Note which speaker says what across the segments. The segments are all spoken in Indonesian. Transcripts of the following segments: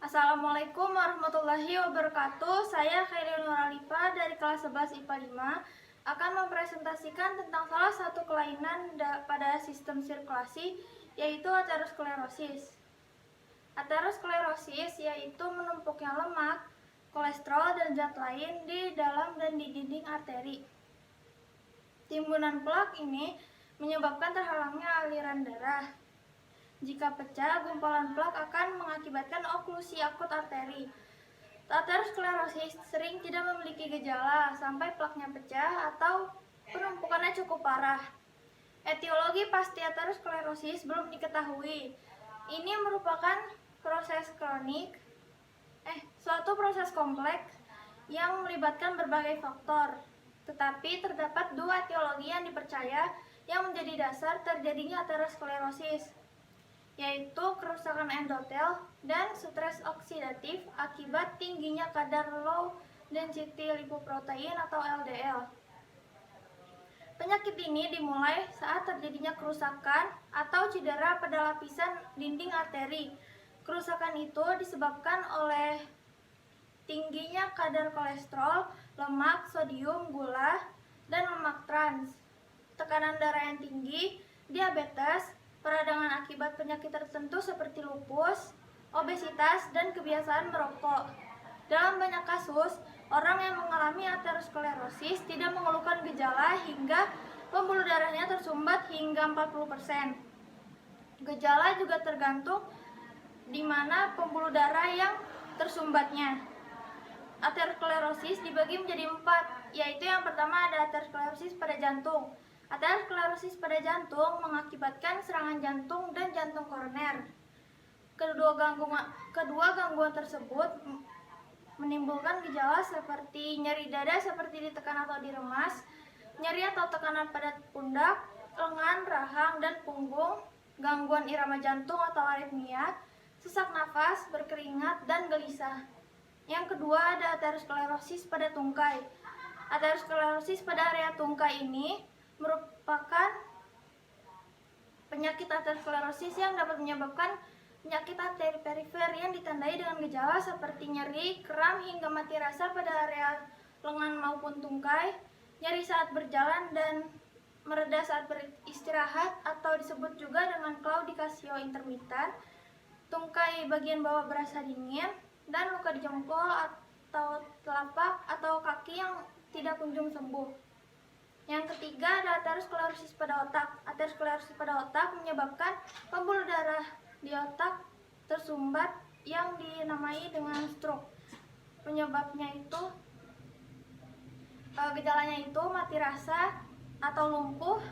Speaker 1: Assalamualaikum warahmatullahi wabarakatuh. Saya Khairil Nuralifa dari kelas 11 IPA 5 akan mempresentasikan tentang salah satu kelainan pada sistem sirkulasi, yaitu aterosklerosis. Aterosklerosis yaitu menumpuknya lemak, kolesterol, dan zat lain di dalam dan di dinding arteri. Timbunan plak ini menyebabkan terhalangnya aliran darah. Jika pecah, gumpalan plak akan mengakibatkan oklusi akut arteri. Aterosklerosis sering tidak memiliki gejala sampai plaknya pecah atau penumpukannya cukup parah. Etiologi pasti aterosklerosis belum diketahui. Ini merupakan suatu proses kompleks yang melibatkan berbagai faktor. Tetapi terdapat dua etiologi yang dipercaya yang menjadi dasar terjadinya aterosklerosis, yaitu kerusakan endotel dan stres oksidatif akibat tingginya kadar low density lipoprotein atau LDL. Penyakit ini dimulai saat terjadinya kerusakan atau cedera pada lapisan dinding arteri. Kerusakan itu disebabkan oleh tingginya kadar kolesterol, lemak, sodium, gula, dan lemak trans, tekanan darah yang tinggi, diabetes, peradangan akibat penyakit tertentu seperti lupus, obesitas, dan kebiasaan merokok. Dalam banyak kasus, orang yang mengalami aterosklerosis tidak mengeluhkan gejala hingga pembuluh darahnya tersumbat hingga 40%. Gejala juga tergantung di mana pembuluh darah yang tersumbatnya. Aterosklerosis dibagi menjadi 4, yaitu yang pertama ada aterosklerosis pada jantung. Aterosklerosis pada jantung mengakibatkan serangan jantung dan jantung koroner. Kedua gangguan tersebut menimbulkan gejala seperti nyeri dada seperti ditekan atau diremas, nyeri atau tekanan pada pundak, lengan, rahang, dan punggung, gangguan irama jantung atau aritmia, sesak nafas, berkeringat, dan gelisah. Yang kedua ada aterosklerosis pada tungkai. Aterosklerosis pada area tungkai ini merupakan penyakit aterosklerosis yang dapat menyebabkan penyakit arteri perifer yang ditandai dengan gejala seperti nyeri, kram, hingga mati rasa pada area lengan maupun tungkai, nyeri saat berjalan dan mereda saat beristirahat atau disebut juga dengan claudicatio intermittent, tungkai bagian bawah berasa dingin, dan luka di jempol atau telapak atau kaki yang tidak kunjung sembuh. Yang ketiga ada aterosklerosis pada otak. Aterosklerosis pada otak menyebabkan pembuluh darah di otak tersumbat yang dinamai dengan stroke. Gejalanya itu mati rasa atau lumpuh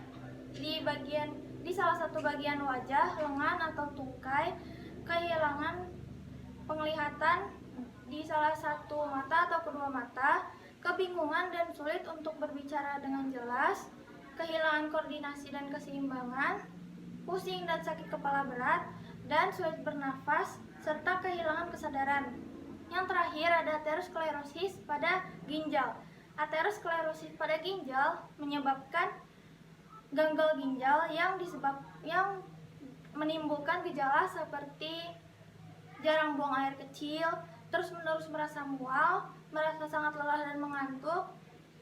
Speaker 1: di salah satu bagian wajah, lengan atau tungkai, kehilangan penglihatan di salah satu mata atau kedua mata, kebingungan dan sulit untuk berbicara dengan jelas, kehilangan koordinasi dan keseimbangan, pusing dan sakit kepala berat, dan sulit bernafas, serta kehilangan kesadaran. Yang terakhir ada aterosklerosis pada ginjal. Aterosklerosis pada ginjal menyebabkan gagal ginjal yang menimbulkan gejala seperti jarang buang air kecil, terus-menerus merasa mual, merasa sangat lelah dan mengantuk,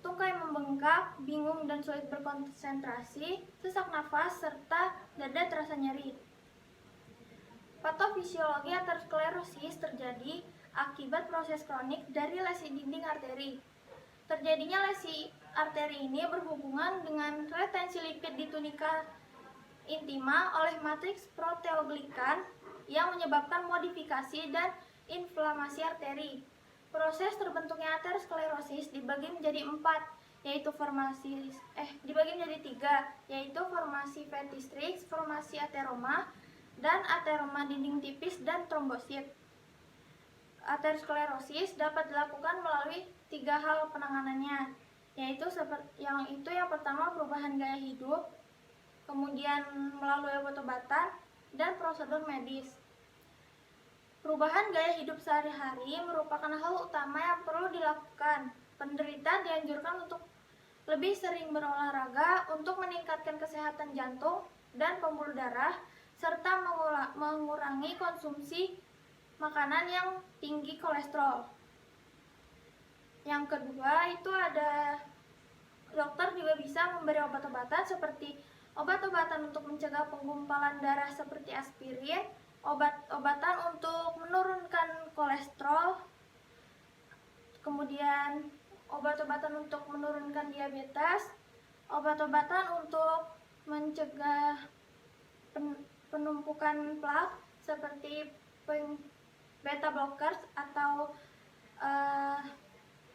Speaker 1: tungkai membengkak, bingung dan sulit berkonsentrasi, sesak nafas, serta dada terasa nyeri. Patofisiologi aterosklerosis terjadi akibat proses kronik dari lesi dinding arteri. Terjadinya lesi arteri ini berhubungan dengan retensi lipid di tunika intima oleh matriks proteoglikan yang menyebabkan modifikasi dan inflamasi arteri. Proses terbentuknya aterosklerosis dibagi menjadi 4, dibagi menjadi 3, yaitu formasi Petistrix, formasi ateroma, dan ateroma dinding tipis dan trombosit. Aterosklerosis dapat dilakukan melalui 3 hal penanganannya, yaitu yang pertama perubahan gaya hidup, kemudian melalui obat-obatan, dan prosedur medis. Perubahan gaya hidup sehari-hari merupakan hal utama yang perlu dilakukan. Penderita dianjurkan untuk lebih sering berolahraga untuk meningkatkan kesehatan jantung dan pembuluh darah, serta mengurangi konsumsi makanan yang tinggi kolesterol. Yang kedua itu ada dokter juga bisa memberi obat-obatan seperti obat-obatan untuk mencegah penggumpalan darah seperti aspirin, obat-obatan untuk menurunkan kolesterol, kemudian obat-obatan untuk menurunkan diabetes, obat-obatan untuk mencegah penumpukan plak seperti beta blockers atau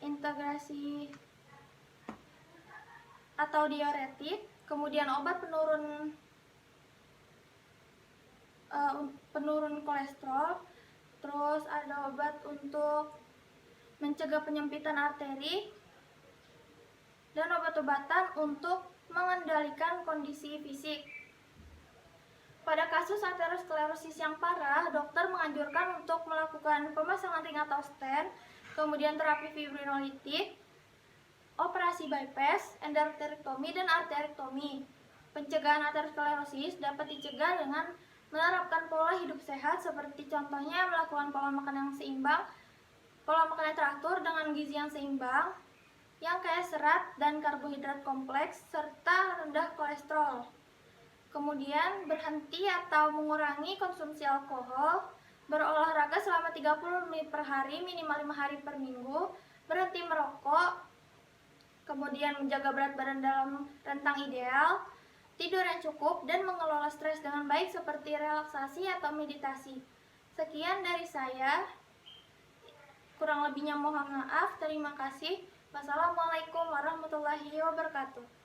Speaker 1: integrasi atau diuretik, kemudian obat penurun kolesterol, terus ada obat untuk mencegah penyempitan arteri, dan obat-obatan untuk mengendalikan kondisi fisik. Pada kasus aterosklerosis yang parah, dokter menganjurkan untuk melakukan pemasangan ring atau stent, kemudian terapi fibrinolitik, operasi bypass, endarterektomi, dan arterektomi. Pencegahan aterosklerosis dapat dicegah dengan menerapkan pola hidup sehat seperti contohnya melakukan pola makan yang seimbang, pola makan yang teratur dengan gizi yang seimbang, yang kaya serat dan karbohidrat kompleks, serta rendah kolesterol. Kemudian berhenti atau mengurangi konsumsi alkohol, berolahraga selama 30 menit per hari, minimal 5 hari per minggu, berhenti merokok, kemudian menjaga berat badan dalam rentang ideal, tidur yang cukup, dan mengelola stres dengan baik seperti relaksasi atau meditasi. Sekian dari saya, kurang lebihnya mohon maaf, terima kasih. Wassalamualaikum warahmatullahi wabarakatuh.